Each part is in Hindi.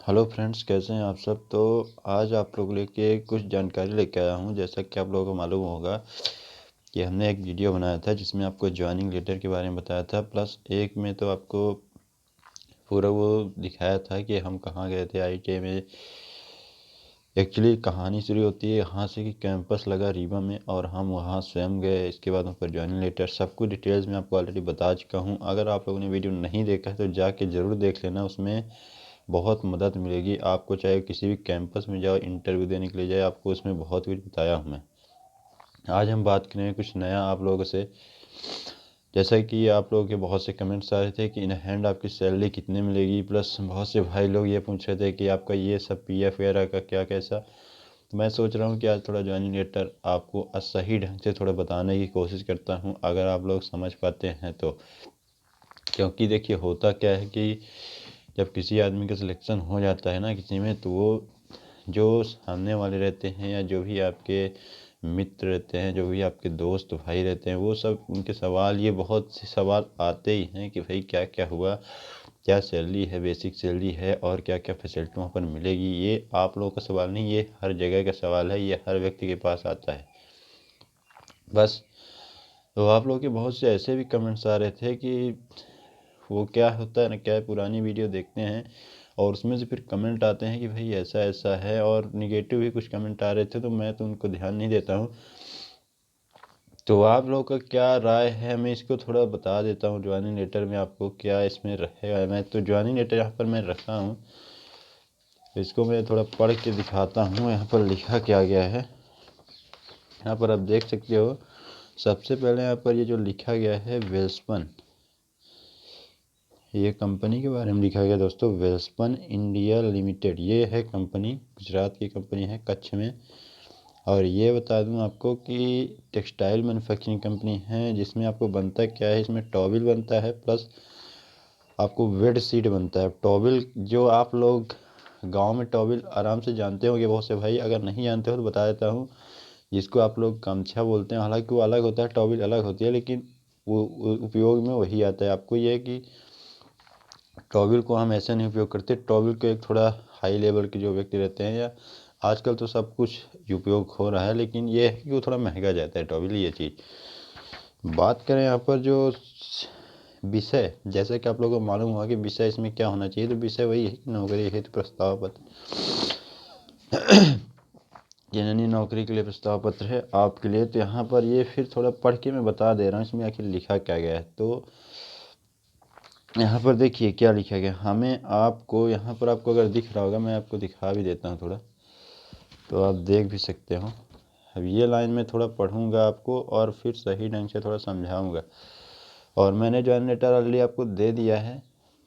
हेलो फ्रेंड्स, कैसे हैं आप सब। तो आज आप लोगों के लिए कुछ जानकारी लेके आया हूं। जैसा कि आप लोगों को मालूम होगा कि हमने एक वीडियो बनाया था जिसमें आपको ज्वाइनिंग लेटर के बारे में बताया था, प्लस एक में तो आपको पूरा वो दिखाया था कि हम कहाँ गए थे आईटीआई में। एक्चुअली कहानी शुरू होती है यहाँ से कि कैंपस लगा रीवा में और हम वहाँ स्वयं गए। इसके बाद वहाँ पर ज्वाइनिंग लेटर सब कुछ डिटेल्स में आपको ऑलरेडी बता चुका हूँ। अगर आप लोगों ने वीडियो नहीं देखा है तो जाके ज़रूर देख लेना, उसमें बहुत मदद मिलेगी आपको। चाहे किसी भी कैंपस में जाओ, इंटरव्यू देने के लिए जाए, आपको उसमें बहुत कुछ बताया हूँ मैं। आज हम बात करेंगे कुछ नया आप लोगों से। जैसा कि आप लोगों के बहुत से कमेंट्स आ रहे थे कि इन हैंड आपकी सैलरी कितने मिलेगी, प्लस बहुत से भाई लोग ये पूछ रहे थे कि आपका ये सब पीएफ वगैरह का क्या कैसा। तो मैं सोच रहा हूँ कि आज थोड़ा ज्वाइनिंग लेटर आपको सही ढंग से थोड़ा बताने की कोशिश करता हूँ, अगर आप लोग समझ पाते हैं तो। क्योंकि देखिए होता क्या है कि जब किसी आदमी का सिलेक्शन हो जाता है ना किसी में, तो वो जो सामने वाले रहते हैं या जो भी आपके मित्र रहते हैं, जो भी आपके दोस्त भाई रहते हैं, वो सब उनके सवाल, ये बहुत से सवाल आते ही हैं कि भाई क्या क्या हुआ, क्या सैलरी है, बेसिक सैलरी है और क्या क्या फैसिलिटी वहाँ पर मिलेगी। ये आप लोगों का सवाल नहीं, ये हर जगह का सवाल है, ये हर व्यक्ति के पास आता है बस। तो आप लोगों के बहुत से ऐसे भी कमेंट्स आ रहे थे कि वो क्या होता है ना, क्या पुरानी वीडियो देखते हैं और उसमें से फिर कमेंट आते हैं कि भाई ऐसा ऐसा है, और निगेटिव भी कुछ कमेंट आ रहे थे, तो मैं तो उनको ध्यान नहीं देता हूँ। तो आप लोगों का क्या राय है, मैं इसको थोड़ा बता देता हूँ। ज्वाइनिंग लेटर में आपको क्या इसमें रहेगा। मैं तो ज्वाइनिंग लेटर यहाँ पर मैं रखा हूँ, इसको मैं थोड़ा पढ़ के दिखाता हूँ यहाँ पर लिखा क्या गया है। यहाँ पर आप देख सकते हो, सबसे पहले यहाँ पर ये जो लिखा गया है वेल्सपन, ये कंपनी के बारे में लिखा गया दोस्तों। वेल्सपन इंडिया लिमिटेड, ये है कंपनी, गुजरात की कंपनी है, कच्छ में। और ये बता दूं आपको कि टेक्सटाइल मैन्युफैक्चरिंग कंपनी है, जिसमें आपको बनता क्या है, इसमें टॉवल बनता है, प्लस आपको बेड शीट बनता है। टॉवल जो आप लोग गांव में टॉवल आराम से जानते होंगे बहुत से भाई, अगर नहीं जानते हो तो बता देता हूँ। जिसको आप लोग गमछा बोलते हैं, हालांकि वो अलग होता है, टॉवल अलग होती है, लेकिन वो उपयोग में वही आता है। आपको ये है कि टॉवल को हम ऐसे नहीं उपयोग करते। टॉवल को एक थोड़ा हाई लेवल के जो व्यक्ति रहते हैं, या आजकल तो सब कुछ उपयोग हो रहा है, लेकिन ये है कि वो थोड़ा महंगा जाता है टॉवल, ये चीज़। बात करें यहाँ पर जो विषय, जैसे कि आप लोगों को मालूम हुआ कि विषय इसमें क्या होना चाहिए, तो विषय वही है कि नौकरी हेतु प्रस्ताव पत्र, जननी नौकरी के लिए प्रस्ताव पत्र है आपके लिए। तो यहाँ पर ये फिर थोड़ा पढ़ के मैं बता दे रहा हूँ इसमें आखिर लिखा क्या गया है। तो यहाँ पर देखिए क्या लिखा गया हमें, आपको यहाँ पर आपको अगर दिख रहा होगा, मैं आपको दिखा भी देता हूँ थोड़ा, तो आप देख भी सकते हो। अब ये लाइन में थोड़ा पढ़ूँगा आपको और फिर सही ढंग से थोड़ा समझाऊँगा। और मैंने ज्वाइन लेटर ऑलरेडी आपको दे दिया है,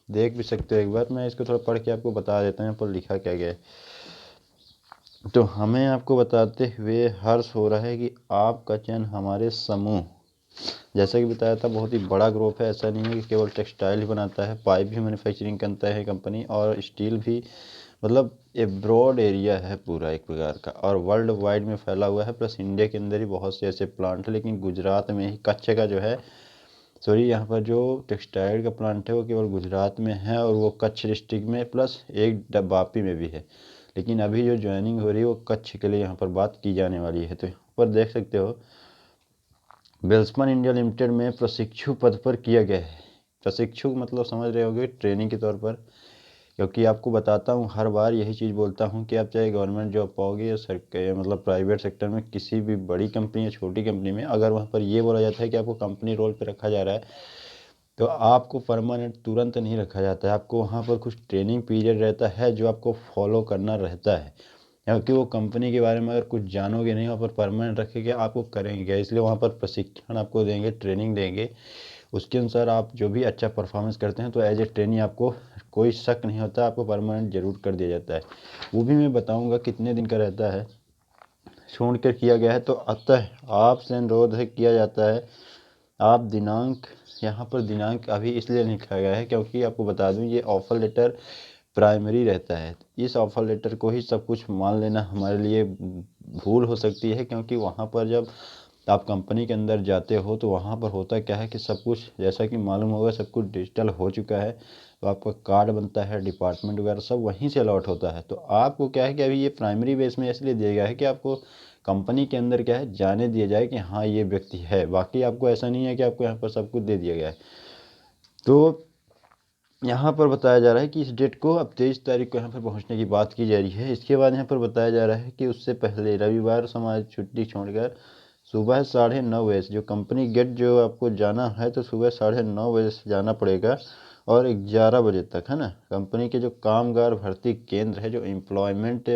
देख भी सकते हो एक बार। मैं इसको थोड़ा पढ़ के आपको बता देता हूँ यहाँ पर लिखा क्या गया है। तो हमें आपको बताते हुए हर्ष हो रहा है कि आपका चयन हमारे समूह, जैसा कि बताया था, बहुत ही बड़ा ग्रुप है। ऐसा नहीं है कि केवल टेक्सटाइल ही बनाता है, पाइप भी मैन्युफैक्चरिंग करता है कंपनी, और स्टील भी। मतलब ये ब्रॉड एरिया है पूरा एक प्रकार का, और वर्ल्ड वाइड में फैला हुआ है। प्लस इंडिया के अंदर ही बहुत से ऐसे प्लांट है, लेकिन गुजरात में ही कच्छ का जो है, सॉरी, यहाँ पर जो टेक्सटाइल का प्लांट है वो केवल गुजरात में है, और वो कच्छ डिस्ट्रिक्ट में, प्लस एक वापी में भी है। लेकिन अभी जो ज्वाइनिंग हो रही है वो कच्छ के लिए यहाँ पर बात की जाने वाली है। तो यहाँ पर देख सकते हो, वेल्सपन इंडिया लिमिटेड में प्रशिक्षु पद पर किया गया है। प्रशिक्षु मतलब समझ रहे होंगे, ट्रेनिंग के तौर पर। क्योंकि आपको बताता हूँ, हर बार यही चीज़ बोलता हूँ कि आप चाहे गवर्नमेंट जॉब पाओगे या मतलब प्राइवेट सेक्टर में, किसी भी बड़ी कंपनी या छोटी कंपनी में, अगर वहाँ पर ये बोला जाता है कि आपको कंपनी रोल पे रखा जा रहा है, तो आपको परमानेंट तुरंत नहीं रखा जाता है। आपको वहाँ पर कुछ ट्रेनिंग पीरियड रहता है जो आपको फॉलो करना रहता है, क्योंकि वो कंपनी के बारे में अगर कुछ जानोगे नहीं, वहाँ पर परमानेंट रखेंगे, आपको करेंगे क्या, इसलिए वहाँ पर प्रशिक्षण आपको देंगे, ट्रेनिंग देंगे। उसके अनुसार आप जो भी अच्छा परफॉर्मेंस करते हैं तो एज ए ट्रेनी आपको कोई शक नहीं होता, आपको परमानेंट जरूर कर दिया जाता है। वो भी मैं बताऊंगा कितने दिन का रहता है, छोड़ कर किया गया है। तो अतः आपसे अनुरोध है, किया जाता है, आप दिनांक, यहाँ पर दिनांक अभी इसलिए लिखा गया है क्योंकि आपको बता दूं, ये ऑफर लेटर प्राइमरी रहता है। इस ऑफर लेटर को ही सब कुछ मान लेना हमारे लिए भूल हो सकती है, क्योंकि वहाँ पर जब आप कंपनी के अंदर जाते हो तो वहाँ पर होता क्या है कि सब कुछ जैसा कि मालूम होगा सब कुछ डिजिटल हो चुका है। तो आपका कार्ड बनता है, डिपार्टमेंट वगैरह सब वहीं से अलॉट होता है। तो आपको क्या है कि अभी ये प्राइमरी बेस में इसलिए दिया गया है कि आपको कंपनी के अंदर क्या है जाने दिया जाए कि हाँ ये व्यक्ति है। बाकी आपको ऐसा नहीं है कि आपको यहाँ पर सब कुछ दे दिया गया है। तो यहाँ पर बताया जा रहा है कि इस डेट को अब 23 तारीख को यहाँ पर पहुँचने की बात की जा रही है। इसके बाद यहाँ पर बताया जा रहा है कि उससे पहले रविवार समाज छुट्टी छोड़कर सुबह 9:30 से जो कंपनी गेट जो आपको जाना है तो सुबह 9:30 से जाना पड़ेगा और 11 बजे तक, है ना। कंपनी के जो कामगार भर्ती केंद्र है, जो एम्प्लॉयमेंट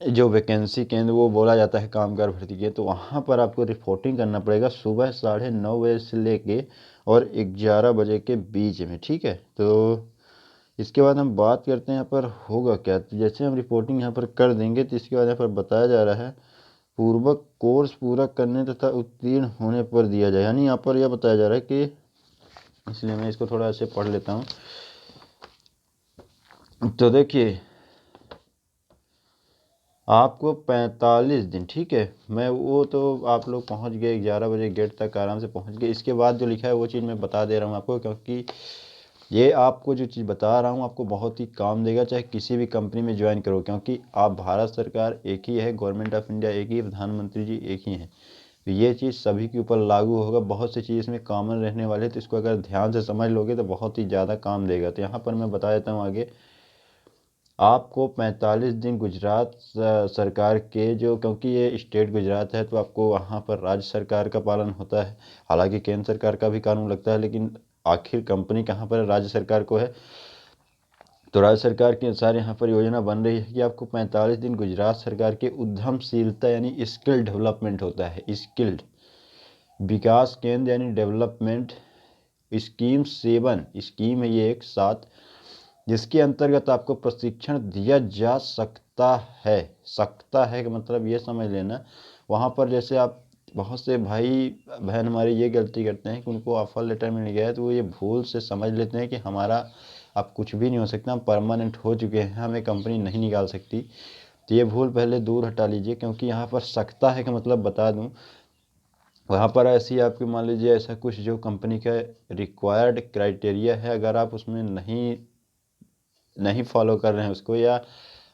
जो वैकेंसी केंद्र वो बोला जाता है कामगार भर्ती के, तो वहाँ पर आपको रिपोर्टिंग करना पड़ेगा सुबह 9:30 से लेके और 11 बजे के बीच में, ठीक है। तो इसके बाद हम बात करते हैं यहाँ पर होगा क्या। तो जैसे हम रिपोर्टिंग यहाँ पर कर देंगे तो इसके बाद यहाँ पर बताया जा रहा है पूर्वक कोर्स पूरा करने तथा उत्तीर्ण होने पर दिया जाए। यानी यहाँ पर यह बताया जा रहा है कि, इसलिए मैं इसको थोड़ा ऐसे पढ़ लेता हूँ। तो देखिए आपको 45 दिन, ठीक है। मैं वो तो आप लोग पहुँच गए 11 बजे गेट तक आराम से पहुँच गए। इसके बाद जो लिखा है वो चीज़ मैं बता दे रहा हूँ आपको, क्योंकि ये आपको जो चीज़ बता रहा हूँ आपको बहुत ही काम देगा, चाहे किसी भी कंपनी में ज्वाइन करो। क्योंकि आप भारत सरकार एक ही है, गवर्नमेंट ऑफ इंडिया एक ही, प्रधानमंत्री जी एक ही हैं। तो ये चीज़ सभी के ऊपर लागू होगा। बहुत सी चीज़ इसमें कॉमन रहने वाले, तो इसको अगर ध्यान से समझ लोगे तो बहुत ही ज़्यादा काम देगा। तो यहाँ पर मैं बता देता हूँ आगे। आपको 45 दिन गुजरात सरकार के जो, क्योंकि ये स्टेट गुजरात है तो आपको वहाँ पर राज्य सरकार का पालन होता है। हालांकि केंद्र सरकार का भी कानून लगता है, लेकिन आखिर कंपनी कहाँ पर है, राज्य सरकार को है। तो राज्य सरकार के अनुसार यहाँ पर योजना बन रही है कि आपको 45 दिन गुजरात सरकार के उद्यमशीलता यानी स्किल डेवलपमेंट होता है, स्किल्ड विकास केंद्र यानी डेवलपमेंट स्कीम 7 स्कीम है ये एक 7, जिसके अंतर्गत आपको प्रशिक्षण दिया जा सकता है का मतलब ये समझ लेना। वहाँ पर जैसे आप बहुत से भाई बहन हमारे ये गलती करते हैं कि उनको ऑफर लेटर मिल गया है तो वो ये भूल से समझ लेते हैं कि हमारा अब कुछ भी नहीं हो सकता, हम परमानेंट हो चुके हैं, हमें कंपनी नहीं निकाल सकती। तो ये भूल पहले दूर हटा लीजिए, क्योंकि यहाँ पर सकता है का मतलब बता दूँ, वहाँ पर ऐसी आपकी मान लीजिए ऐसा कुछ जो कंपनी का रिक्वायर्ड क्राइटेरिया है, अगर आप उसमें नहीं फॉलो कर रहे हैं उसको, या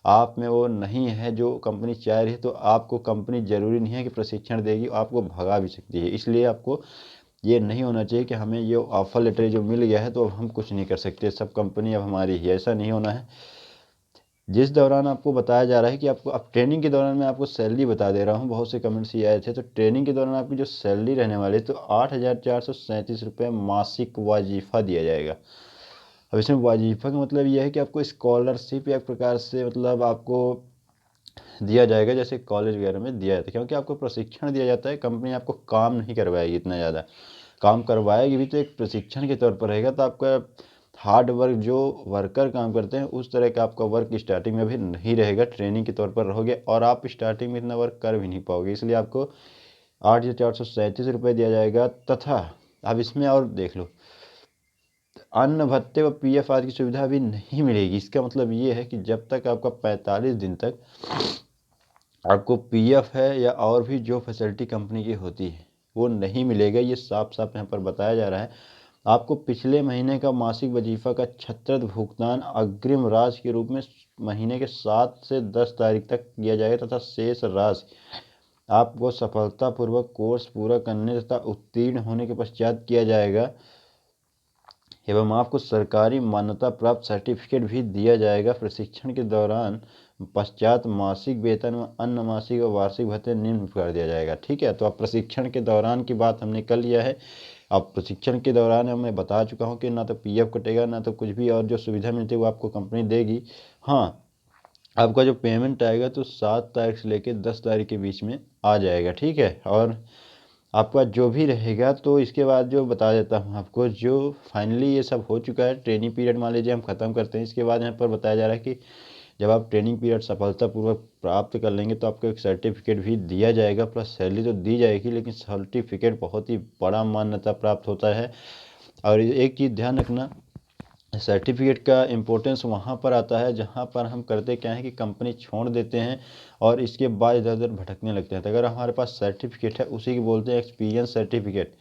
आप में वो नहीं है जो कंपनी चाह रही है, तो आपको कंपनी ज़रूरी नहीं है कि प्रशिक्षण देगी, आपको भगा भी सकती है। इसलिए आपको ये नहीं होना चाहिए कि हमें ये ऑफर लेटर जो मिल गया है तो अब हम कुछ नहीं कर सकते, सब कंपनी अब हमारी ही, ऐसा नहीं होना है। जिस दौरान आपको बताया जा रहा है कि आपको अब ट्रेनिंग के दौरान, मैं आपको सैलरी बता दे रहा हूँ, बहुत से कमेंट्स ये आए थे। तो ट्रेनिंग के दौरान आपकी जो सैलरी रहने वाली है तो 8,437 रुपये मासिक वजीफ़ा दिया जाएगा। अब इसमें वजीफ़ा का मतलब यह है कि आपको स्कॉलरशिप या एक प्रकार से मतलब आपको दिया जाएगा, जैसे कॉलेज वगैरह में दिया जाता है। क्योंकि आपको प्रशिक्षण दिया जाता है, कंपनी आपको काम नहीं करवाएगी, इतना ज़्यादा काम करवाएगी भी तो एक प्रशिक्षण के तौर पर रहेगा। तो आपका हार्ड वर्क जो वर्कर काम करते हैं उस तरह का आपका वर्क स्टार्टिंग में भी नहीं रहेगा, ट्रेनिंग के तौर पर रहोगे और आप स्टार्टिंग में इतना वर्क कर भी नहीं पाओगे। इसलिए आपको 8,437 रुपये दिया जाएगा। तथा अब इसमें और देख लो, अन्न भत्ते व पीएफ आदि की सुविधा भी नहीं मिलेगी। इसका मतलब ये है कि जब तक आपका 45 दिन तक आपको पीएफ है या और भी जो फैसिलिटी कंपनी की होती है वो नहीं मिलेगा। ये साफ साफ यहाँ पर बताया जा रहा है। आपको पिछले महीने का मासिक वजीफा का छत्रत भुगतान अग्रिम राशि के रूप में महीने के 7 से 10 तारीख तक किया जाएगा तथा शेष राशि आपको सफलतापूर्वक कोर्स पूरा करने तथा उत्तीर्ण होने के पश्चात किया जाएगा एवं आपको सरकारी मान्यता प्राप्त सर्टिफिकेट भी दिया जाएगा। प्रशिक्षण के दौरान पश्चात मासिक वेतन व अन्य मासिक व वार्षिक भत्ते निम्न कर दिया जाएगा। ठीक है, तो अब प्रशिक्षण के दौरान की बात हमने कर लिया है। अब प्रशिक्षण के दौरान मैं बता चुका हूँ कि ना तो पीएफ कटेगा ना तो कुछ भी और जो सुविधा मिलती है वो आपको कंपनी देगी। हाँ, आपका जो पेमेंट आएगा तो 7 तारीख से लेकर 10 तारीख के बीच में आ जाएगा। ठीक है, और आपका जो भी रहेगा तो इसके बाद जो बता देता हूँ आपको, जो फाइनली ये सब हो चुका है, ट्रेनिंग पीरियड मान लीजिए हम ख़त्म करते हैं। इसके बाद यहाँ पर बताया जा रहा है कि जब आप ट्रेनिंग पीरियड सफलतापूर्वक प्राप्त कर लेंगे तो आपको एक सर्टिफिकेट भी दिया जाएगा, प्लस सैलरी तो दी जाएगी, लेकिन सर्टिफिकेट बहुत ही बड़ा मान्यता प्राप्त होता है। और एक चीज़ ध्यान रखना, सर्टिफिकेट का इम्पोर्टेंस वहाँ पर आता है जहाँ पर हम करते क्या है कि कंपनी छोड़ देते हैं और इसके बाद इधर उधर भटकने लगते हैं। तो अगर हमारे पास सर्टिफिकेट है, उसी की बोलते हैं एक्सपीरियंस सर्टिफिकेट।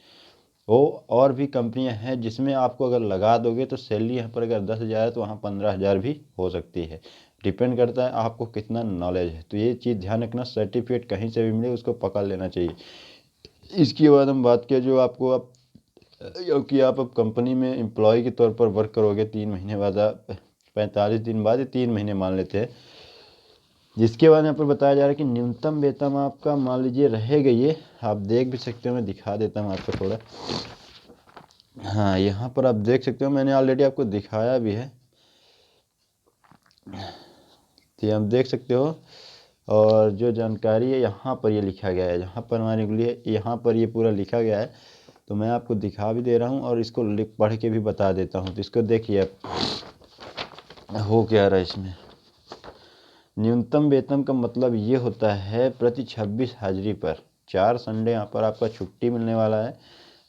वो और भी कंपनियां हैं जिसमें आपको अगर लगा दोगे तो सैलरी यहाँ पर अगर 10,000 है तो वहाँ 15,000 भी हो सकती है। डिपेंड करता है आपको कितना नॉलेज है। तो ये चीज़ ध्यान रखना, सर्टिफिकेट कहीं से भी मिले उसको पकड़ लेना चाहिए। इसके बाद हम बात किया जो आपको अब, क्योंकि आप अब कंपनी में एम्प्लॉय के तौर पर वर्क करोगे 3 महीने बाद, 45 दिन बाद, 3 महीने मान लेते हैं। जिसके बाद यहाँ पर बताया जा रहा है कि न्यूनतम वेतन आपका मान लीजिए रहेगा, ये आप देख भी सकते हो, मैं दिखा देता हूँ आपको थोड़ा। हाँ, यहाँ पर आप देख सकते हो, मैंने ऑलरेडी आपको दिखाया भी है, तो आप देख सकते हो। और जो जानकारी है यहाँ पर ये लिखा गया है, जहाँ पर हमारे लिए यहाँ पर ये पूरा लिखा गया है, तो मैं आपको दिखा भी दे रहा हूँ और इसको लिख पढ़ के भी बता देता हूँ। तो इसको देखिए आप, हो क्या रहा है इसमें। न्यूनतम वेतन का मतलब ये होता है प्रति 26 हाजिरी पर 4 संडे यहाँ पर आपका छुट्टी मिलने वाला है।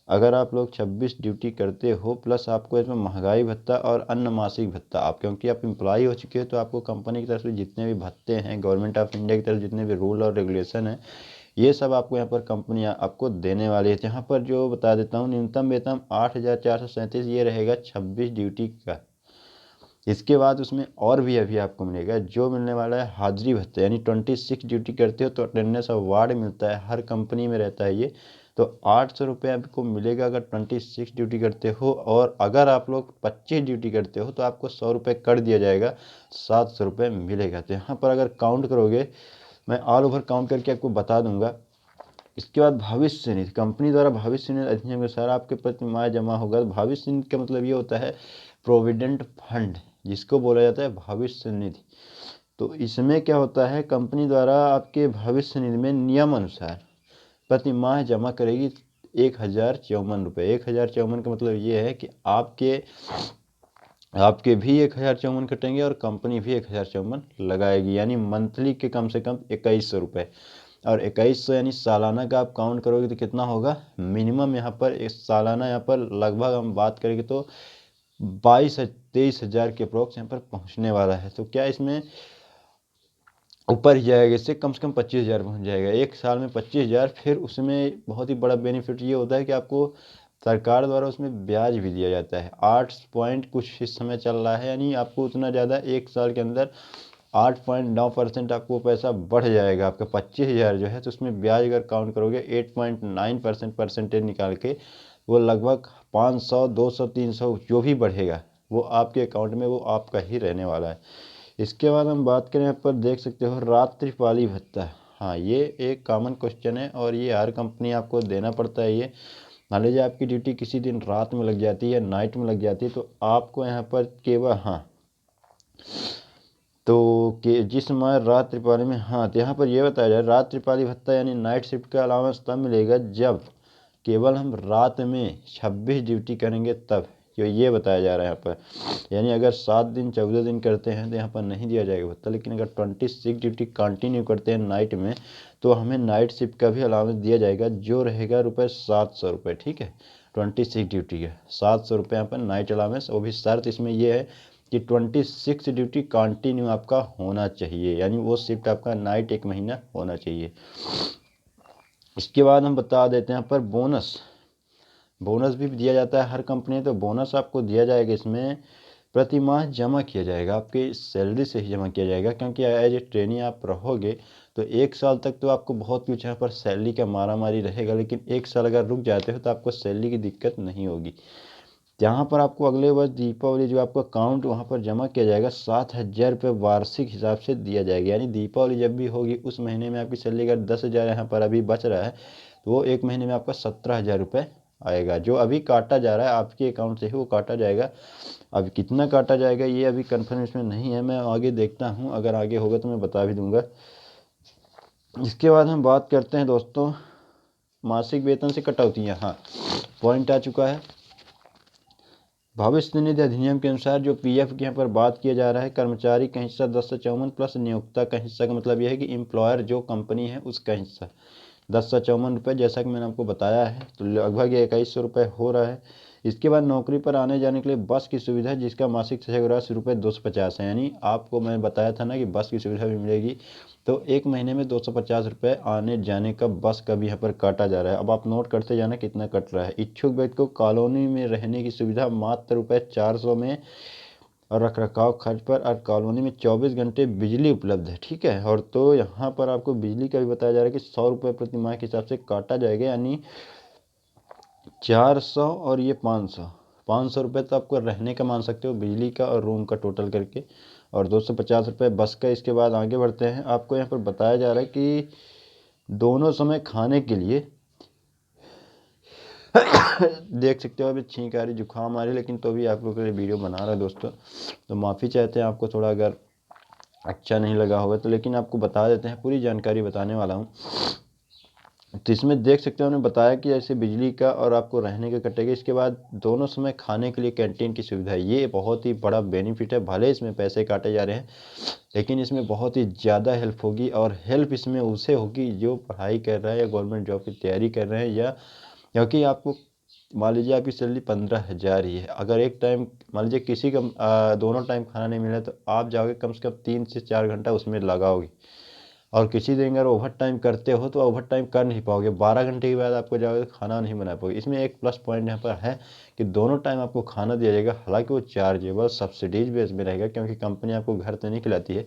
अगर आप लोग 26 ड्यूटी करते हो, प्लस आपको इसमें महंगाई भत्ता और अन्य मासिक भत्ता, आप क्योंकि आप एम्प्लॉय हो चुके हो तो आपको कंपनी की तरफ से जितने भी भत्ते हैं, गवर्नमेंट ऑफ इंडिया की तरफ जितने भी रूल और रेगुलेशन है, ये सब आपको यहाँ पर कंपनी आपको देने वाली है। यहाँ पर जो बता देता हूँ, न्यूनतम वेतन 8,437 ये रहेगा 26 ड्यूटी का। इसके बाद उसमें और भी अभी आपको मिलेगा, जो मिलने वाला है हाजिरी भत्ता, यानी 26 ड्यूटी करते हो तो अटेंडेंस अवार्ड मिलता है, हर कंपनी में रहता है ये। तो 800 रुपये आपको मिलेगा अगर 26 ड्यूटी करते हो, और अगर आप लोग 25 ड्यूटी करते हो तो आपको 100 रुपये कर दिया जाएगा, 700 रुपये मिलेगा। तो यहाँ पर अगर काउंट करोगे, मैं ऑल ओवर काउंट करके आपको बता दूंगा। इसके बाद भविष्य निधि, कंपनी द्वारा भविष्य निधि अधिनियम के अनुसार आपके प्रति माह जमा होगा। भविष्य निधि का मतलब ये होता है प्रोविडेंट फंड, जिसको बोला जाता है भविष्य निधि। तो इसमें क्या होता है, कंपनी द्वारा आपके भविष्य निधि में नियम अनुसार प्रति माह जमा करेगी 1,054 रुपये। 1,054 का मतलब ये है कि आपके भी 1,054 कटेंगे और कंपनी भी 1,054 लगाएगी, यानी मंथली के कम से कम 2,100 रुपये। और 2,100 यानी सालाना का आप काउंट करोगे तो कितना होगा, मिनिमम यहाँ पर एक सालाना, यहाँ पर लगभग हम बात करेंगे तो 23,000 के अप्रोक्स यहाँ पर पहुँचने वाला है। तो क्या इसमें ऊपर ही जाएगा, इससे कम से कम 25,000 पहुँच जाएगा एक साल में 25,000। फिर उसमें बहुत ही बड़ा बेनिफिट ये होता है कि आपको सरकार द्वारा उसमें ब्याज भी दिया जाता है। 8 पॉइंट कुछ इस समय चल रहा है, यानी आपको उतना ज़्यादा एक साल के अंदर 8.9% आपको पैसा बढ़ जाएगा आपका 25,000 जो है। तो उसमें ब्याज अगर काउंट करोगे 8.9% परसेंटेज निकाल के, वो लगभग 500, 200, 300 जो भी बढ़ेगा वो आपके अकाउंट में वो आपका ही रहने वाला है। इसके बाद हम बात करें, यहाँ पर देख सकते हो रात्रिपाली भत्ता। हाँ, ये एक कॉमन क्वेश्चन है और ये हर कंपनी आपको देना पड़ता है। ये मान लीजिए आपकी ड्यूटी किसी दिन रात में लग जाती है, नाइट में लग जाती है, तो आपको यहाँ पर केवल, हाँ, तो कि जिस समय रात्रिपाली में, हाँ, तो यहाँ पर यह बताया जाए रात्रिपाली भत्ता यानी नाइट शिफ्ट का अलाउंस तब मिलेगा जब केवल हम रात में 26 ड्यूटी करेंगे तब, जो ये बताया जा रहा है यहाँ पर। यानी अगर 7 दिन 14 दिन करते हैं तो यहाँ पर नहीं दिया जाएगा भत्ता, लेकिन अगर 26 ड्यूटी कंटिन्यू करते हैं नाइट में तो हमें नाइट शिफ्ट का भी अलाउंस दिया जाएगा, जो रहेगा 700 रुपये। ठीक है, 26 ड्यूटी का 700 रुपये यहाँ पर नाइट अलाउंस। वो भी शर्त इसमें यह है कि 26 ड्यूटी कंटिन्यू आपका होना चाहिए, यानी वो शिफ्ट आपका नाइट 1 महीना होना चाहिए। इसके बाद हम बता देते हैं यहाँ पर बोनस भी दिया जाता है हर कंपनी। तो बोनस आपको दिया जाएगा, इसमें प्रति माह जमा किया जाएगा, आपके सैलरी से ही जमा किया जाएगा, क्योंकि एज ए ट्रेनी आप रहोगे तो 1 साल तक तो आपको बहुत कुछ यहाँ पर सैलरी का मारा मारी रहेगा, लेकिन 1 साल अगर रुक जाते हो तो आपको सैलरी की दिक्कत नहीं होगी। यहाँ पर आपको अगले वर्ष दीपावली जो आपका अकाउंट वहाँ पर जमा किया जाएगा 7,000 रुपये वार्षिक हिसाब से दिया जाएगा। यानी दीपावली जब भी होगी उस महीने में आपकी सैलरी अगर 10,000 यहाँ पर अभी बच रहा है तो वो 1 महीने में आपका 17,000 रुपये आएगा, जो अभी काटा जा रहा है आपके अकाउंट से ही वो काटा जाएगा। अब कितना काटा जाएगा ये अभी कन्फर्मेशन नहीं है, मैं आगे देखता हूँ, अगर आगे होगा तो मैं बता भी दूंगा। इसके बाद हम बात करते हैं दोस्तों मासिक वेतन से कटौतियाँ। हाँ, पॉइंट आ चुका है। भविष्य निधि अधिनियम के अनुसार जो पीएफ की यहाँ पर बात किया जा रहा है, कर्मचारी का हिस्सा 1054 प्लस नियोक्ता का हिस्सा, का मतलब यह है कि एम्प्लॉयर जो कंपनी है उसका हिस्सा 1054 रुपये, जैसा कि मैंने आपको बताया है। तो लगभग 2,100 रुपये हो रहा है। इसके बाद नौकरी पर आने जाने के लिए बस की सुविधा जिसका मासिक ₹682 250 है। यानी आपको मैं बताया था ना कि बस की सुविधा भी मिलेगी, तो 1 महीने में ₹250 आने जाने का बस का भी यहाँ पर काटा जा रहा है। अब आप नोट करते जाना कितना कट रहा है। इच्छुक व्यक्ति को कॉलोनी में रहने की सुविधा मात्र ₹400 में और रखरखाव खर्च पर, और कॉलोनी में 24 घंटे बिजली उपलब्ध है। ठीक है, और तो यहाँ पर आपको बिजली का भी बताया जा रहा है कि ₹100 प्रति माह के हिसाब से काटा जाएगा, यानी 400 और ये 500 रुपये तो आपको रहने का मान सकते हो, बिजली का और रूम का टोटल करके, और ₹250 बस का। इसके बाद आगे बढ़ते हैं। आपको यहाँ पर बताया जा रहा है कि दोनों समय खाने के लिए देख सकते हो अभी छींक आ रही, जुकाम आ रही, लेकिन तो भी आप लोगों के लिए वीडियो बना रहा है दोस्तों, तो माफ़ी चाहते हैं आपको थोड़ा अगर अच्छा नहीं लगा होगा तो, लेकिन आपको बता देते हैं, पूरी जानकारी बताने वाला हूँ। तो इसमें देख सकते हैं उन्होंने बताया कि ऐसे बिजली का और आपको रहने का कटेगा। इसके बाद दोनों समय खाने के लिए कैंटीन की सुविधा, ये बहुत ही बड़ा बेनिफिट है। भले इसमें पैसे काटे जा रहे हैं, लेकिन इसमें बहुत ही ज़्यादा हेल्प होगी, और हेल्प इसमें उसे होगी जो पढ़ाई कर रहा है या गवर्नमेंट जॉब की तैयारी कर रहे हैं, या क्योंकि आपको मान लीजिए आपकी सैलरी 15,000 ही है, अगर एक टाइम मान लीजिए किसी का दोनों टाइम खाना नहीं मिला, तो आप जाओगे कम से कम 3 से 4 घंटा उसमें लगाओगे, और किसी दिन अगर ओवर टाइम करते हो तो ओवर टाइम कर नहीं पाओगे, 12 घंटे के बाद आपको जाओगे तो खाना नहीं बना पाओगे। इसमें एक प्लस पॉइंट यहाँ पर है कि दोनों टाइम आपको खाना दिया जाएगा, हालांकि वो चार्जेबल सब्सिडीज बेस में रहेगा, क्योंकि कंपनी आपको घर तो नहीं खिलाती है,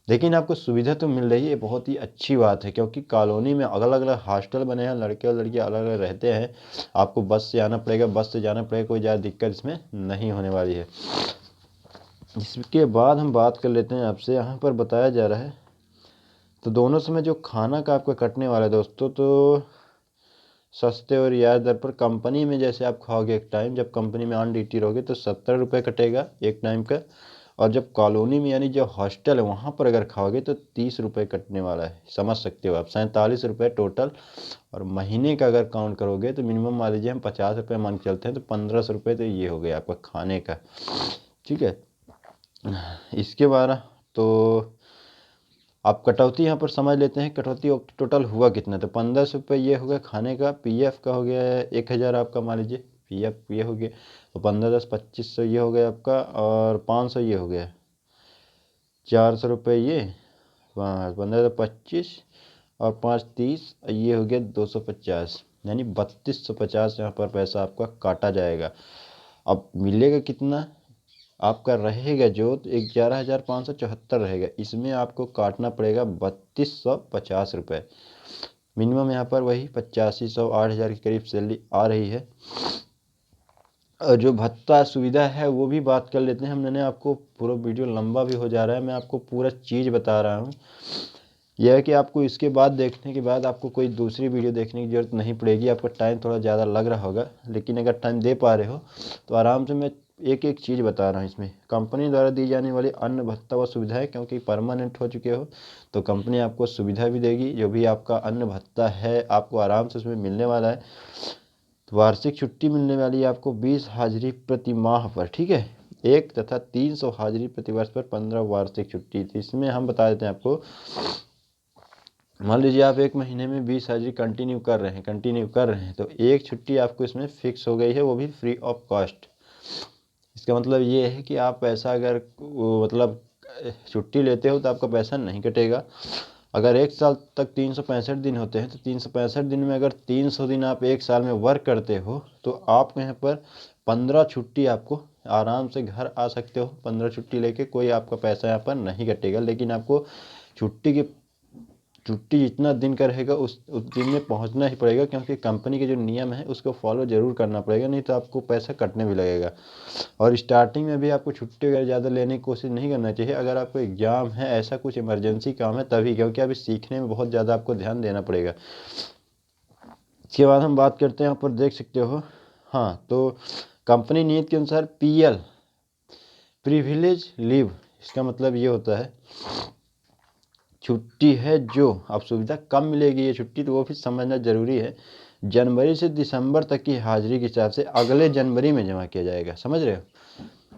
लेकिन आपको सुविधा तो मिल रही है। ये बहुत ही अच्छी बात है, क्योंकि कॉलोनी में अलग अलग हॉस्टल बने हैं, लड़के और लड़कियाँ अलग अलग रहते हैं, आपको बस से आना पड़ेगा, बस से जाना पड़ेगा, कोई ज़्यादा दिक्कत इसमें नहीं होने वाली है। इसके बाद हम बात कर लेते हैं आपसे, यहाँ पर बताया जा रहा है, तो दोनों समय जो खाना का आपका कटने वाला है दोस्तों, तो सस्ते और रियायत दर पर कंपनी में जैसे आप खाओगे एक टाइम, जब कंपनी में ऑन ड्यूटी रहोगे तो 70 रुपये कटेगा एक टाइम का, और जब कॉलोनी में यानी जो हॉस्टल है वहाँ पर अगर खाओगे तो 30 रुपये कटने वाला है। समझ सकते हो आप, 47 रुपये टोटल। और महीने का अगर काउंट करोगे तो मिनिमम मान लीजिए हम 50 रुपये मान के चलते हैं, तो 1500 रुपये तो ये हो गया आपका खाने का। ठीक है, इसके बाद तो आप कटौती यहाँ पर समझ लेते हैं, कटौती टोटल हुआ कितना, तो 1500 रुपये ये हो गया खाने का, पीएफ का हो गया 1000 आपका, मान लीजिए पीएफ ये हो गया, तो 15 10 2500 ये हो गया आपका, और 500 ये हो गया, 400 रुपये ये, 15 25 और 5 30, ये हो गया 250, यानी 3250 यहाँ पर पैसा आपका काटा जाएगा। अब मिलेगा कितना आपका रहेगा जो, 11,574 रहेगा, इसमें आपको काटना पड़ेगा 3250 रुपये। मिनिमम यहाँ पर वही 8500 8,000 के करीब सैलरी आ रही है। और जो भत्ता सुविधा है वो भी बात कर लेते हैं। मैंने आपको पूरा वीडियो लंबा भी हो जा रहा है, मैं आपको पूरा चीज़ बता रहा हूँ। यह है कि आपको इसके बाद देखने के बाद आपको कोई दूसरी वीडियो देखने की ज़रूरत नहीं पड़ेगी। आपका टाइम थोड़ा ज़्यादा लग रहा होगा, लेकिन अगर टाइम दे पा रहे हो तो आराम से मैं एक एक चीज़ बता रहा हूँ। इसमें कंपनी द्वारा दी जाने वाली अन्य भत्ता व सुविधाएं, क्योंकि परमानेंट हो चुके हो तो कंपनी आपको सुविधा भी देगी। जो भी आपका अन्य भत्ता है आपको आराम से उसमें मिलने वाला है। तो वार्षिक छुट्टी मिलने वाली है आपको 20 हाजिरी प्रति माह पर, ठीक है, 1 तथा 300 हाजिरी प्रति वर्ष पर 15 वार्षिक छुट्टी थी। इसमें हम बता देते हैं आपको, मान लीजिए आप 1 महीने में 20 हाजिरी कंटिन्यू कर रहे हैं, तो एक छुट्टी आपको इसमें फिक्स हो गई है, वो भी फ्री ऑफ कॉस्ट। इसका मतलब ये है कि आप पैसा अगर मतलब छुट्टी लेते हो तो आपका पैसा नहीं कटेगा। अगर 1 साल तक 365 दिन होते हैं, तो 365 दिन में अगर 300 दिन आप 1 साल में वर्क करते हो, तो आप यहाँ पर 15 छुट्टी आपको आराम से घर आ सकते हो। 15 छुट्टी लेके कोई आपका पैसा यहाँ पर नहीं कटेगा, लेकिन आपको छुट्टी जितना दिन का रहेगा उस दिन में पहुंचना ही पड़ेगा, क्योंकि कंपनी के जो नियम है उसको फॉलो ज़रूर करना पड़ेगा, नहीं तो आपको पैसा कटने भी लगेगा। और स्टार्टिंग में भी आपको छुट्टी वगैरह ज़्यादा लेने की कोशिश नहीं करना चाहिए। अगर आपको एग्ज़ाम है, ऐसा कुछ इमरजेंसी काम है तभी, क्योंकि अभी सीखने में बहुत ज़्यादा आपको ध्यान देना पड़ेगा। इसके बाद हम बात करते हैं, यहाँ पर देख सकते हो, हाँ, तो कंपनी नीति के अनुसार PL प्रिविलेज लीव, इसका मतलब ये होता है छुट्टी है जो अब सुविधा कम मिलेगी, ये छुट्टी तो वो भी समझना जरूरी है। जनवरी से दिसंबर तक की हाजिरी के हिसाब से अगले जनवरी में जमा किया जाएगा, समझ रहे हो।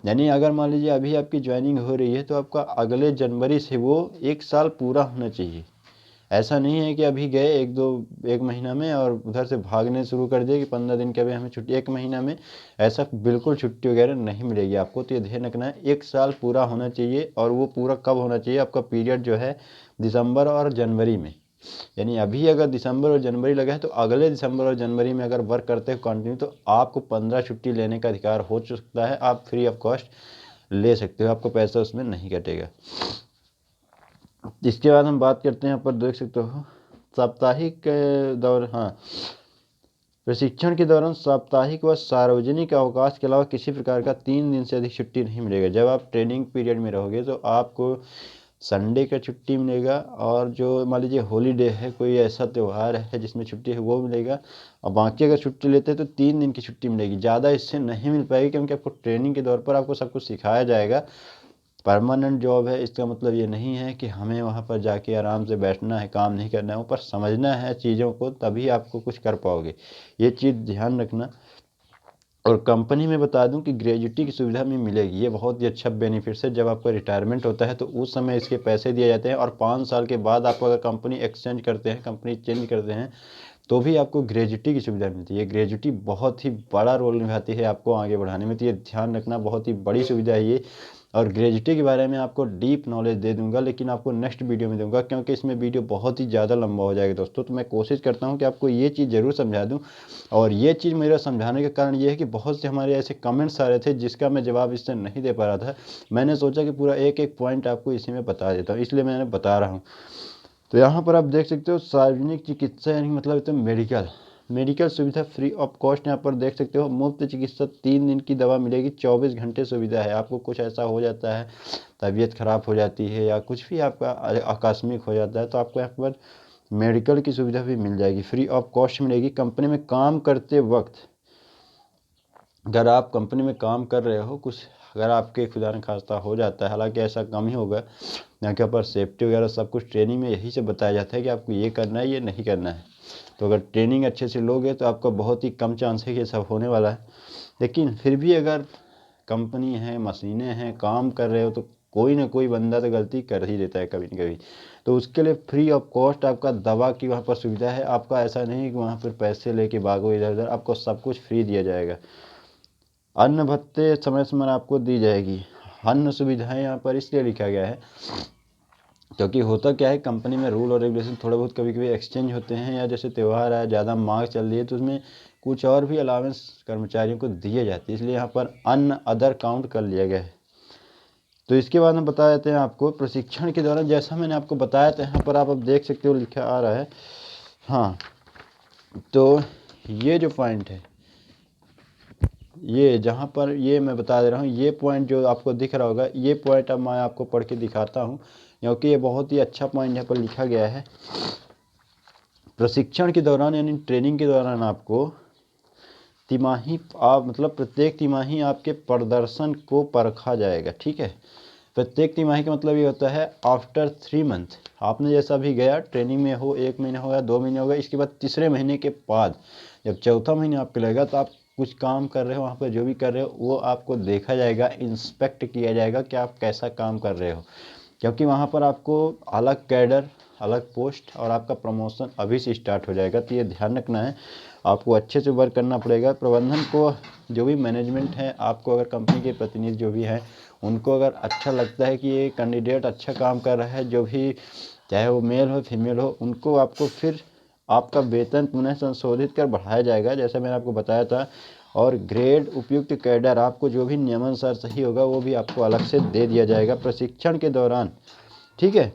यानी अगर मान लीजिए अभी आपकी ज्वाइनिंग हो रही है तो आपका अगले जनवरी से वो 1 साल पूरा होना चाहिए। ऐसा नहीं है कि अभी गए एक महीना में और उधर से भागने शुरू कर दिए कि 15 दिन के अभी हमें छुट्टी, 1 महीना में ऐसा बिल्कुल छुट्टी वगैरह नहीं मिलेगी आपको। तो ये ध्यान रखना है, 1 साल पूरा होना चाहिए। और वो पूरा कब होना चाहिए? आपका पीरियड जो है दिसंबर और जनवरी में। यानी अभी अगर दिसंबर और जनवरी लगा है तो अगले दिसंबर और जनवरी में अगर वर्क करते हो कंटिन्यू, तो आपको 15 छुट्टी लेने का अधिकार हो सकता है। आप फ्री ऑफ कॉस्ट ले सकते हो, आपको पैसा उसमें नहीं कटेगा। इसके बाद हम बात करते हैं, यहाँ पर देख सकते हो साप्ताहिक प्रशिक्षण के दौरान साप्ताहिक व सार्वजनिक अवकाश के अलावा किसी प्रकार का 3 दिन से अधिक छुट्टी नहीं मिलेगा। जब आप ट्रेनिंग पीरियड में रहोगे तो आपको संडे का छुट्टी मिलेगा, और जो मान लीजिए हॉलीडे है, कोई ऐसा त्यौहार है जिसमें छुट्टी है, वो मिलेगा। और बाकी अगर छुट्टी लेते हैं तो 3 दिन की छुट्टी मिलेगी, ज़्यादा इससे नहीं मिल पाएगी, क्योंकि आपको ट्रेनिंग के दौर पर आपको सब कुछ सिखाया जाएगा। परमानेंट जॉब है, इसका मतलब ये नहीं है कि हमें वहाँ पर जाके आराम से बैठना है, काम नहीं करना है, ऊपर समझना है चीज़ों को, तभी आपको कुछ कर पाओगे। ये चीज़ ध्यान रखना। और कंपनी में बता दूं कि ग्रेजुटी की सुविधा भी मिलेगी। ये बहुत ही अच्छा बेनिफिट्स है। जब आपका रिटायरमेंट होता है तो उस समय इसके पैसे दिए जाते हैं, और 5 साल के बाद आपको अगर कंपनी एक्सचेंज करते हैं, कंपनी चेंज करते हैं, तो भी आपको ग्रेजुटी की सुविधा मिलती है। ग्रेजुटी बहुत ही बड़ा रोल निभाती है आपको आगे बढ़ाने में, तो ये ध्यान रखना, बहुत ही बड़ी सुविधा है ये। और ग्रेजुटी के बारे में आपको डीप नॉलेज दे दूंगा, लेकिन आपको नेक्स्ट वीडियो में दूंगा, क्योंकि इसमें वीडियो बहुत ही ज़्यादा लंबा हो जाएगा दोस्तों। तो मैं कोशिश करता हूँ कि आपको ये चीज़ ज़रूर समझा दूँ। और ये चीज़ मेरा समझाने का कारण ये है कि बहुत से हमारे ऐसे कमेंट्स आ रहे थे जिसका मैं जवाब इससे नहीं दे पा रहा था। मैंने सोचा कि पूरा एक एक पॉइंट आपको इसी में बता देता हूँ, इसलिए मैंने बता रहा हूँ। तो यहाँ पर आप देख सकते हो सार्वजनिक चिकित्सा, यानी मतलब तो मेडिकल सुविधा फ्री ऑफ कॉस्ट। यहाँ पर देख सकते हो मुफ्त चिकित्सा, 3 दिन की दवा मिलेगी, 24 घंटे सुविधा है। आपको कुछ ऐसा हो जाता है, तबीयत खराब हो जाती है या कुछ भी आपका आकस्मिक हो जाता है, तो आपको यहाँ पर मेडिकल की सुविधा भी मिल जाएगी, फ्री ऑफ कॉस्ट मिलेगी। कंपनी में काम करते वक्त, अगर आप कंपनी में काम कर रहे हो, कुछ अगर आपके खुदा न खास्ता हो जाता है, हालांकि ऐसा कम ही होगा, यहाँ के ऊपर सेफ्टी वगैरह सब कुछ ट्रेनिंग में यही से बताया जाता है कि आपको ये करना है, ये नहीं करना है। तो अगर ट्रेनिंग अच्छे से लोगे तो आपका बहुत ही कम चांस है कि ये सब होने वाला है। लेकिन फिर भी अगर कंपनी है, मशीनें हैं, काम कर रहे हो, तो कोई ना कोई बंदा तो गलती कर ही देता है कभी न कभी। तो उसके लिए फ्री ऑफ कॉस्ट आपका दवा की वहाँ पर सुविधा है। आपका ऐसा नहीं है कि वहाँ पर पैसे लेके भागो इधर उधर, आपको सब कुछ फ्री दिया जाएगा। अन्न भत्ते समय समय आपको दी जाएगी। अन्न सुविधाएं यहाँ पर इसलिए लिखा गया है क्योंकि होता क्या है, कंपनी में रूल और रेगुलेशन थोड़े बहुत कभी कभी एक्सचेंज होते हैं, या जैसे त्यौहार है, ज़्यादा मांग चल रही है, तो उसमें कुछ और भी अलावेंस कर्मचारियों को दिए जाते हैं, इसलिए यहाँ पर अन्न अदर काउंट कर लिया गया है। तो इसके बाद हम बता देते हैं आपको प्रशिक्षण के दौरान, जैसा मैंने आपको बताया था, यहाँ पर आप अब देख सकते हो लिखा आ रहा है। हाँ, तो ये जो पॉइंट है, ये जहाँ पर ये मैं बता दे रहा हूँ, ये पॉइंट जो आपको दिख रहा होगा, ये पॉइंट अब मैं आपको पढ़ के दिखाता हूँ, क्योंकि ये बहुत ही अच्छा पॉइंट यहाँ पर लिखा गया है। प्रशिक्षण के दौरान यानी ट्रेनिंग के दौरान आपको तिमाही, आप मतलब प्रत्येक तिमाही आपके प्रदर्शन को परखा जाएगा। ठीक है, प्रत्येक तिमाही का मतलब ये होता है आफ्टर 3 मंथ। आपने जैसा भी गया ट्रेनिंग में हो, 1 महीना हो गया, 2 महीने हो गए, इसके बाद तीसरे महीने के बाद जब चौथा महीना आपके लगेगा, तो आप कुछ काम कर रहे हो, वहाँ पर जो भी कर रहे हो वो आपको देखा जाएगा, इंस्पेक्ट किया जाएगा कि आप कैसा काम कर रहे हो। क्योंकि वहाँ पर आपको अलग कैडर, अलग पोस्ट और आपका प्रमोशन अभी से स्टार्ट हो जाएगा। तो ये ध्यान रखना है, आपको अच्छे से वर्क करना पड़ेगा। प्रबंधन को, जो भी मैनेजमेंट है, आपको अगर कंपनी के प्रतिनिधि जो भी हैं, उनको अगर अच्छा लगता है कि ये कैंडिडेट अच्छा काम कर रहा है, जो भी चाहे वो मेल हो फीमेल हो, उनको आपको फिर आपका वेतन पुनः संशोधित कर बढ़ाया जाएगा, जैसा मैंने आपको बताया था। और ग्रेड उपयुक्त कैडर, आपको जो भी नियमानुसार सही होगा वो भी आपको अलग से दे दिया जाएगा प्रशिक्षण के दौरान। ठीक है,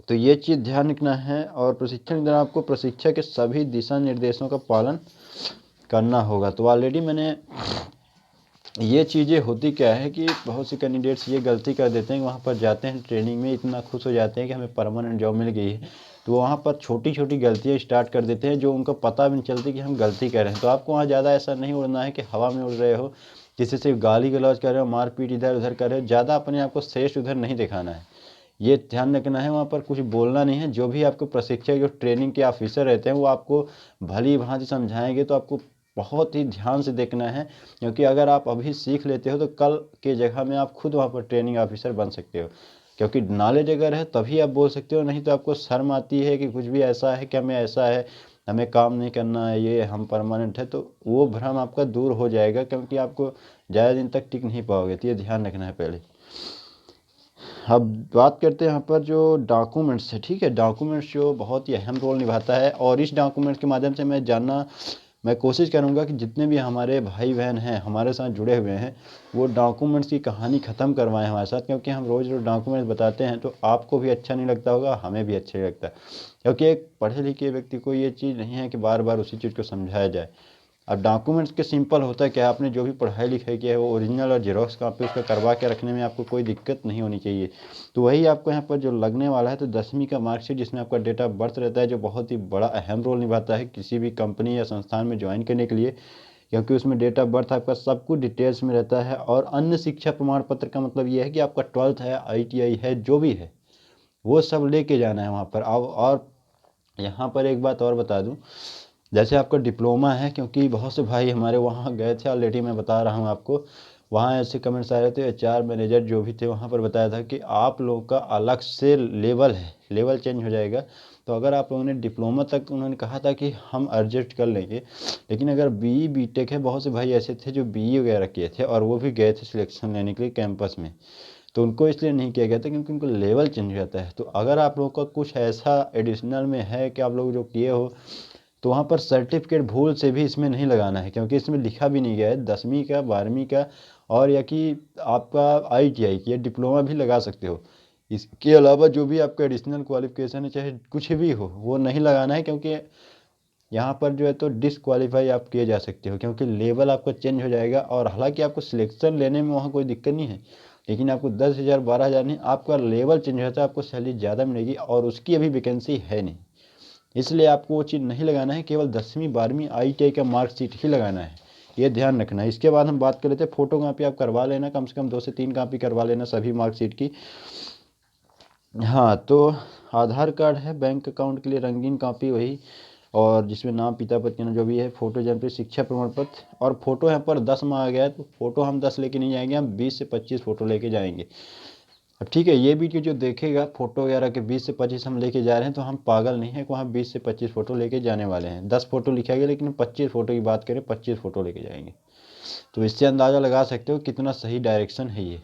तो ये चीज़ ध्यान रखना है। और प्रशिक्षण के दौरान आपको प्रशिक्षक के सभी दिशा निर्देशों का पालन करना होगा। तो ऑलरेडी मैंने, ये चीज़ें होती क्या है कि बहुत से कैंडिडेट्स ये गलती कर देते हैं कि वहाँ पर जाते हैं ट्रेनिंग में, इतना खुश हो जाते हैं कि हमें परमानेंट जॉब मिल गई है, तो वहाँ पर छोटी छोटी गलतियाँ स्टार्ट कर देते हैं, जो उनको पता भी नहीं चलती कि हम गलती कर रहे हैं। तो आपको वहाँ ज़्यादा ऐसा नहीं उड़ना है कि हवा में उड़ रहे हो, किसी से गाली गलौज कर रहे हो, मारपीट इधर उधर कर रहे हो, ज़्यादा अपने आप को श्रेष्ठ उधर नहीं दिखाना है, ये ध्यान रखना है। वहाँ पर कुछ बोलना नहीं है। जो भी आपको प्रशिक्षक, जो ट्रेनिंग के ऑफिसर रहते हैं, वो आपको भली भांति समझाएंगे, तो आपको बहुत ही ध्यान से देखना है, क्योंकि अगर आप अभी सीख लेते हो तो कल के जगह में आप खुद वहाँ पर ट्रेनिंग ऑफिसर बन सकते हो। क्योंकि नॉलेज अगर है तभी आप बोल सकते हो, नहीं तो आपको शर्म आती है कि कुछ भी ऐसा है कि हमें ऐसा है, हमें काम नहीं करना है, ये हम परमानेंट है, तो वो भ्रम आपका दूर हो जाएगा, क्योंकि आपको ज़्यादा दिन तक टिक नहीं पाओगे। तो ये ध्यान रखना है पहले। अब बात करते हैं यहाँ पर जो डॉक्यूमेंट्स है, ठीक है। डॉक्यूमेंट्स जो बहुत ही अहम रोल निभाता है, और इस डॉक्यूमेंट्स के माध्यम से मैं कोशिश करूँगा कि जितने भी हमारे भाई बहन हैं हमारे साथ जुड़े हुए हैं, वो डॉक्यूमेंट्स की कहानी ख़त्म करवाएं हमारे साथ, क्योंकि हम रोज़ रोज़ डॉक्यूमेंट्स बताते हैं तो आपको भी अच्छा नहीं लगता होगा, हमें भी अच्छा नहीं लगता, क्योंकि एक पढ़े लिखे व्यक्ति को ये चीज़ नहीं है कि बार बार उसी चीज़ को समझाया जाए। अब डॉक्यूमेंट्स के सिंपल होता है कि आपने जो भी पढ़ाई लिखाई किया है वो ओरिजिनल और जेरॉक्स कापी उसका करवा के रखने में आपको कोई दिक्कत नहीं होनी चाहिए। तो वही आपको यहाँ पर जो लगने वाला है, तो 10वीं का मार्कशीट जिसमें आपका डेट ऑफ बर्थ रहता है, जो बहुत ही बड़ा अहम रोल निभाता है किसी भी कंपनी या संस्थान में ज्वाइन करने के लिए, क्योंकि उसमें डेट ऑफ बर्थ आपका सब कुछ डिटेल्स में रहता है। और अन्य शिक्षा प्रमाण पत्र का मतलब ये है कि आपका 12th है, ITI है, जो भी है वो सब लेके जाना है वहाँ पर। अब और यहाँ पर एक बात और बता दूँ, जैसे आपका डिप्लोमा है, क्योंकि बहुत से भाई हमारे वहाँ गए थे, ऑलरेडी मैं बता रहा हूँ आपको, वहाँ ऐसे कमेंट्स आ रहे थे, HR मैनेजर जो भी थे वहाँ पर बताया था कि आप लोगों का अलग से लेवल है, लेवल चेंज हो जाएगा। तो अगर आप लोगों ने डिप्लोमा तक, उन्होंने कहा था कि हम एडजस्ट कर लेंगे, लेकिन अगर BE BTech है, बहुत से भाई ऐसे थे जो BE वगैरह किए थे और वो भी गए थे सिलेक्शन लेने के लिए कैंपस में, तो उनको इसलिए नहीं किया गया था क्योंकि उनको लेवल चेंज हो जाता है। तो अगर आप लोगों का कुछ ऐसा एडिशनल में है कि आप लोग जो किए हो, तो वहाँ पर सर्टिफिकेट भूल से भी इसमें नहीं लगाना है, क्योंकि इसमें लिखा भी नहीं गया है 10वीं का, 12वीं का, और या कि आपका ITI की या डिप्लोमा भी लगा सकते हो। इसके अलावा जो भी आपका एडिशनल क्वालिफिकेशन है, चाहे कुछ भी हो, वो नहीं लगाना है, क्योंकि यहाँ पर जो है तो डिसक्वालीफाई आप किए जा सकते हो, क्योंकि लेवल आपका चेंज हो जाएगा। और हालांकि आपको सिलेक्शन लेने में वहाँ कोई दिक्कत नहीं है, लेकिन आपको 10,000 12,000 नहीं, आपका लेवल चेंज हो जाता है, आपको सैलरी ज़्यादा मिलेगी, और उसकी अभी वैकेंसी है नहीं, इसलिए आपको वो चीज़ नहीं लगाना है। केवल 10वीं 12वीं ITI का मार्कशीट ही लगाना है, ये ध्यान रखना है। इसके बाद हम बात कर लेते हैं फोटो कापी आप करवा लेना, कम से कम 2 से 3 कापी करवा लेना सभी मार्कशीट की। हाँ, तो आधार कार्ड है, बैंक अकाउंट के लिए रंगीन कापी वही, और जिसमें नाम, पिता, पति जो भी है, फोटो, जन्मतिथि, शिक्षा प्रमाण पत्र, और फोटो यहाँ पर 10 मांगा गया है, तो फोटो हम 10 लेके नहीं जाएंगे, हम 20 से 25 फोटो लेके जाएंगे। अब ठीक है, ये भी कि जो देखेगा फोटो वगैरह के 20 से 25 हम लेके जा रहे हैं, तो हम पागल नहीं है कि वहाँ 20 से 25 फोटो लेके जाने वाले हैं। 10 फोटो लिखा गया, लेकिन 25 फोटो की बात करें, 25 फोटो लेके जाएंगे। तो इससे अंदाज़ा लगा सकते हो कितना सही डायरेक्शन है ये।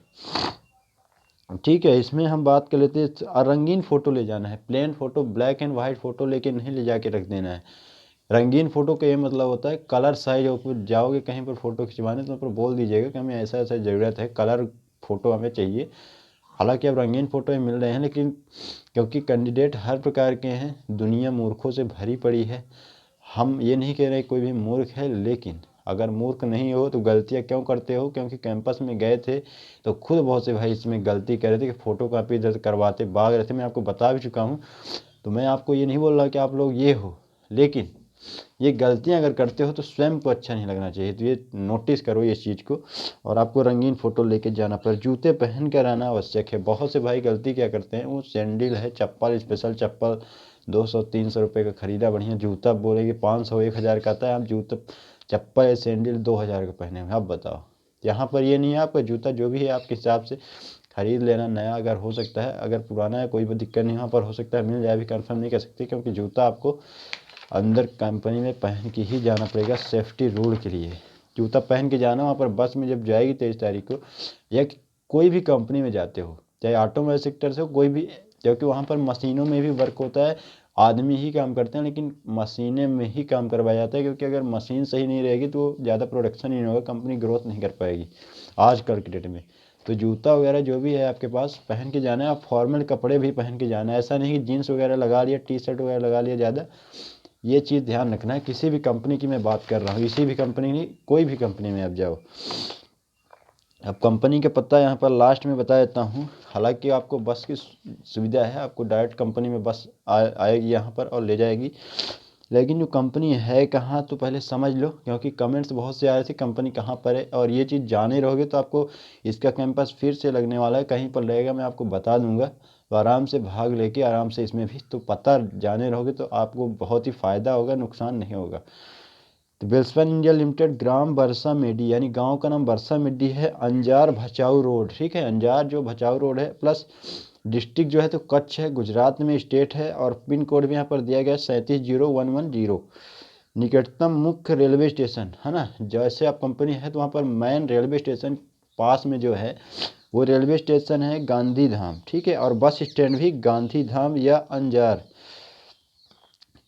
ठीक है, इसमें हम बात कर लेते हैं, रंगीन फोटो ले जाना है, plain photo, black and white photo लेके नहीं ले जाके रख देना है। रंगीन फोटो का ये मतलब होता है कलर साइज, और जाओगे कहीं पर फोटो खिंचवाने तो पर बोल दीजिएगा कि हमें ऐसा ऐसा ज़रूरत है, कलर फोटो हमें चाहिए। हालांकि अब रंगीन फोटो ही मिल रहे हैं, लेकिन क्योंकि कैंडिडेट हर प्रकार के हैं, दुनिया मूर्खों से भरी पड़ी है, हम ये नहीं कह रहे कोई भी मूर्ख है, लेकिन अगर मूर्ख नहीं हो तो गलतियाँ क्यों करते हो, क्योंकि कैंपस में गए थे तो खुद बहुत से भाई इसमें गलती कर रहे थे कि फ़ोटो कापी इधर करवाते भाग रहे थे। मैं आपको बता भी चुका हूँ, तो मैं आपको ये नहीं बोल रहा कि आप लोग ये हो, लेकिन ये गलतियां अगर करते हो तो स्वयं को अच्छा नहीं लगना चाहिए। तो ये नोटिस करो इस चीज़ को, और आपको रंगीन फ़ोटो लेके जाना। पर जूते पहन कर आना आवश्यक है। बहुत से भाई गलती क्या करते हैं, वो सैंडल है, चप्पल, स्पेशल चप्पल 200-300 रुपये का खरीदा, बढ़िया जूता बोलेंगे 500-1,000 का आता है, आप जूता चप्पल या सैंडल 2,000 का पहने हुए, अब बताओ। यहाँ पर ये नहीं है, आपका जूता जो भी है आपके हिसाब से खरीद लेना, नया अगर हो सकता है, अगर पुराना है कोई भी दिक्कत नहीं, यहाँ पर हो सकता है मिल जाए, भी कंफर्म नहीं कर सकते, क्योंकि जूता आपको अंदर कंपनी में पहन के ही जाना पड़ेगा, सेफ्टी रूल के लिए जूता पहन के जाना। वहाँ पर बस में जब जाएगी 23 तारीख को, या कोई भी कंपनी में जाते हो, चाहे ऑटोमोबाइल सेक्टर से हो, कोई भी, क्योंकि वहाँ पर मशीनों में भी वर्क होता है, आदमी ही काम करते हैं, लेकिन मशीनें में ही काम करवाया जाता है, क्योंकि अगर मशीन सही नहीं रहेगी तो ज़्यादा प्रोडक्शन ही नहीं होगा, कंपनी ग्रोथ नहीं कर पाएगी आजकल के डेट में। तो जूता वगैरह जो भी है आपके पास पहन के जाना है, आप फॉर्मल कपड़े भी पहन के जाना है, ऐसा नहीं कि जीन्स वगैरह लगा लिया, T-शर्ट वगैरह लगा लिया ज़्यादा। ये चीज़ ध्यान रखना है, किसी भी कंपनी की मैं बात कर रहा हूँ, इसी भी कंपनी नहीं, कोई भी कंपनी में आप जाओ। अब कंपनी का पता यहाँ पर लास्ट में बता देता हूँ। हालांकि आपको बस की सुविधा है, आपको डायरेक्ट कंपनी में बस आएगी यहाँ पर और ले जाएगी, लेकिन जो कंपनी है कहाँ, तो पहले समझ लो, क्योंकि कमेंट्स बहुत से आ रहे थे कंपनी कहाँ पर है, और ये चीज़ जाने रहोगे तो आपको इसका कैंपस फिर से लगने वाला है, कहीं पर रहेगा मैं आपको बता दूंगा, तो आराम से भाग लेके आराम से इसमें भी तो पता जाने रहोगे तो आपको बहुत ही फ़ायदा होगा, नुकसान नहीं होगा। तो वेल्सपन इंडिया लिमिटेड, ग्राम बरसा मेडी, यानी गांव का नाम बरसा मेडी है, अंजार भचाऊ रोड, ठीक है, अंजार जो भचाऊ रोड है, प्लस डिस्ट्रिक्ट जो है तो कच्छ है, गुजरात में स्टेट है, और पिन कोड भी यहाँ पर दिया गया 370110। निकटतम मुख्य रेलवे स्टेशन है ना, जैसे आप कंपनी है तो वहाँ पर मेन रेलवे स्टेशन पास में जो है वो रेलवे स्टेशन है गांधीधाम, ठीक है, और बस स्टैंड भी गांधीधाम या अंजार,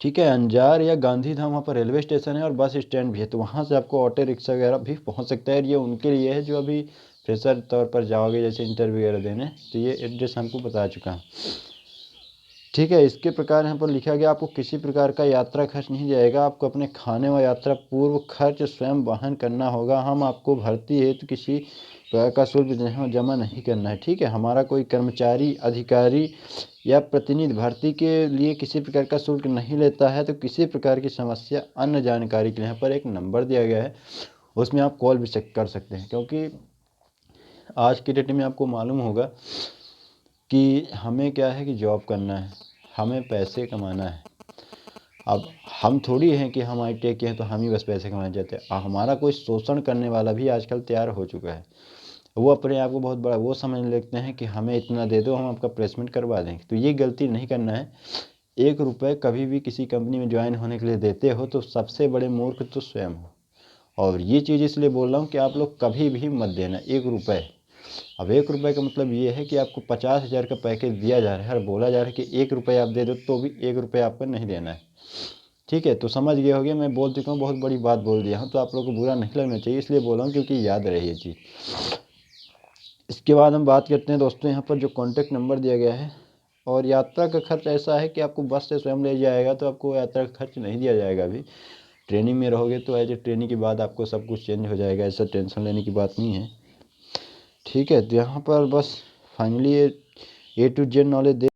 ठीक है, अंजार या गांधीधाम वहाँ पर रेलवे स्टेशन है और बस स्टैंड भी है, तो वहाँ से आपको ऑटो रिक्शा वगैरह भी पहुँच सकता है। ये उनके लिए है जो अभी फ्रेशर तौर पर जाओगे जैसे इंटरव्यू वगैरह देने, तो ये एड्रेस हमको बता चुका हूँ, ठीक है। इसके प्रकार यहाँ पर लिखा गया आपको किसी प्रकार का यात्रा खर्च नहीं जाएगा, आपको अपने खाने व यात्रा पूर्व खर्च स्वयं वहन करना होगा। हम आपको भर्ती हेतु किसी प्रकार का शुल्क जमा नहीं करना है, ठीक है। हमारा कोई कर्मचारी, अधिकारी या प्रतिनिधि भर्ती के लिए किसी प्रकार का शुल्क नहीं लेता है। तो किसी प्रकार की समस्या, अन्य जानकारी के लिए यहाँ पर एक नंबर दिया गया है, उसमें आप कॉल भी कर सकते हैं, क्योंकि आज की डेट में आपको मालूम होगा कि हमें क्या है कि जॉब करना है, हमें पैसे कमाना है। अब हम थोड़ी हैं कि हम आई.टी.आई के हैं तो हम ही बस पैसे कमाना चाहते हैं। हमारा कोई शोषण करने वाला भी आजकल तैयार हो चुका है। वो अपने आप को बहुत बड़ा वो समझ लेते हैं कि हमें इतना दे दो, हम आपका प्लेसमेंट करवा देंगे। तो ये गलती नहीं करना है। 1 रुपये कभी भी किसी कंपनी में ज्वाइन होने के लिए देते हो तो सबसे बड़े मूर्ख तो स्वयं हो। और ये चीज़ इसलिए बोल रहा हूँ कि आप लोग कभी भी मत देना 1 रुपये। अब 1 रुपये का मतलब ये है कि आपको 50,000 का पैकेज दिया जा रहा है और बोला जा रहा है कि 1 रुपये आप दे दो, तो भी 1 रुपये आपको नहीं देना है, ठीक है। तो समझ गए होगे, मैं बोल चुका हूँ, बहुत बड़ी बात बोल दिया हूँ, तो आप लोगों को बुरा नहीं लगना चाहिए, इसलिए बोल रहा हूँ क्योंकि याद रहे ये चीज़। इसके बाद हम बात करते हैं दोस्तों, यहाँ पर जो कॉन्टैक्ट नंबर दिया गया है, और यात्रा का खर्च ऐसा है कि आपको बस से स्वयं ले जाएगा, तो आपको यात्रा का खर्च नहीं दिया जाएगा। अभी ट्रेनिंग में रहोगे तो एज ए ट्रेनिंग के बाद आपको सब कुछ चेंज हो जाएगा, ऐसा टेंशन लेने की बात नहीं है, ठीक है। तो यहाँ पर बस finally A to Z knowledge